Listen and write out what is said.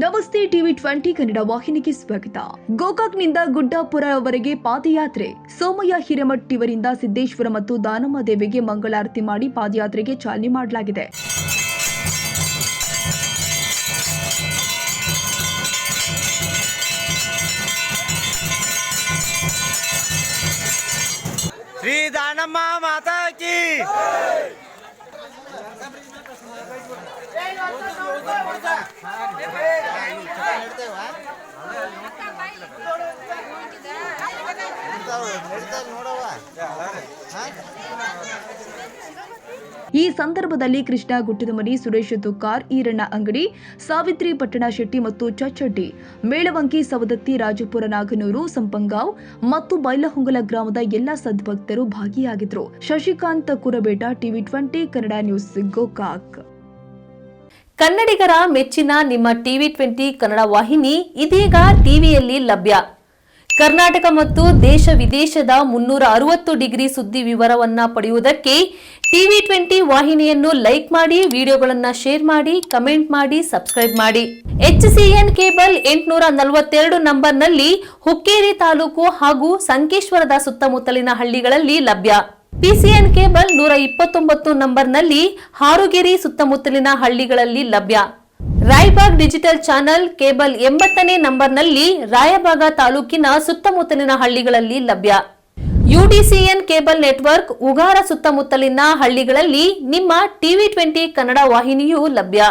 ನಮಸ್ತೆ ಟಿವಿ 20 ಕನ್ನಡ ವಾಹಿನಿಗೆ ಸ್ವಾಗತ. ಗೋಕಾಕ್ನಿಂದ ಗುಡ್ಡಾಪುರವರೆಗೆ ಪಾದಯಾತ್ರೆ. ಸೋಮಯ್ಯ ಹಿರೇಮಠ್ ಇವರಿಂದ ಸಿದ್ದೇಶ್ವರ ಮತ್ತು ದಾನಮ್ಮ ದೇವಿಗೆ ಮಂಗಳಾರತಿ ಮಾಡಿ ಪಾದಯಾತ್ರೆಗೆ ಚಾಲನೆ ಮಾಡಲಾಗಿದೆ. ಶ್ರೀ ದಾನಮ್ಮ ಮಾತಾ ಕಿ ಈ ಸಂದರ್ಭದಲ್ಲಿ ಕೃಷ್ಣ ಗುಟ್ಟದಮನಿ, ಸುರೇಶ್ ತುಕಾರ್, ಈರಣ್ಣ ಅಂಗಡಿ, ಸಾವಿತ್ರಿ ಪಟ್ಟಣ ಶೆಟ್ಟಿ ಮತ್ತು ಚಚ್ಚಡ್ಡಿ, ಮೇಳವಂಕಿ, ಸವದತ್ತಿ, ರಾಜಪುರ, ನಾಗನೂರು, ಸಂಪಂಗಾವ್ ಮತ್ತು ಬೈಲಹೊಂಗಲ ಗ್ರಾಮದ ಎಲ್ಲ ಸದ್ಭಕ್ತರು ಭಾಗಿಯಾಗಿದ್ದರು. Shashikant Kurabeta, TV 20 Kannada news, Gokak. ಕನ್ನಡಿಗರ ಮೆಚ್ಚಿನ ನಿಮ್ಮ ಟಿವಿ 20 ಕನ್ನಡ ವಾಹಿನಿ ಇದೀಗ ಟಿವಿಯಲ್ಲಿ ಲಭ್ಯ. ಕರ್ನಾಟಕ ಮತ್ತು ದೇಶ ವಿದೇಶದ 360 ಡಿಗ್ರಿ ಸುದ್ದಿ ವಿವರವನ್ನ ಪಡೆಯುವುದಕ್ಕೆ ಟಿವಿ 20 ವಾಹಿನಿಯನ್ನು ಲೈಕ್ ಮಾಡಿ, ವಿಡಿಯೋಗಳನ್ನು ಶೇರ್ ಮಾಡಿ, ಕಮೆಂಟ್ ಮಾಡಿ, ಸಬ್ಸ್ಕ್ರೈಬ್ ಮಾಡಿ. HCN ಕೇಬಲ್ 842 ನಂಬರ್ನಲ್ಲಿ ಹುಕ್ಕೇರಿ ತಾಲೂಕು ಹಾಗೂ ಸಂಕೇಶ್ವರದ ಸುತ್ತಮುತ್ತಲಿನ ಹಳ್ಳಿಗಳಲ್ಲಿ ಲಭ್ಯ. PCN ಕೇಬಲ್ 129 ನಂಬರ್ನಲ್ಲಿ ಹಾರುಗೆರೆ ಸುತ್ತಮುತ್ತಲಿನ ಹಳ್ಳಿಗಳಲ್ಲಿ ಲಭ್ಯ. ರಾಯಬಾಗ್ ಡಿಜಿಟಲ್ ಚಾನೆಲ್ ಕೇಬಲ್ 80ನೇ ನಂಬರ್ನಲ್ಲಿ ರಾಯಬಾಗ ತಾಲೂಕಿನ ಸುತ್ತಮುತ್ತಲಿನ ಹಳ್ಳಿಗಳಲ್ಲಿ ಲಭ್ಯ. UDCN ಕೇಬಲ್ ನೆಟ್ವರ್ಕ್ ಉಗಾರ ಸುತ್ತಮುತ್ತಲಿನ ಹಳ್ಳಿಗಳಲ್ಲಿ ನಿಮ್ಮ ಟಿವಿ 20 ಕನ್ನಡ ವಾಹಿನಿಯೂ ಲಭ್ಯ.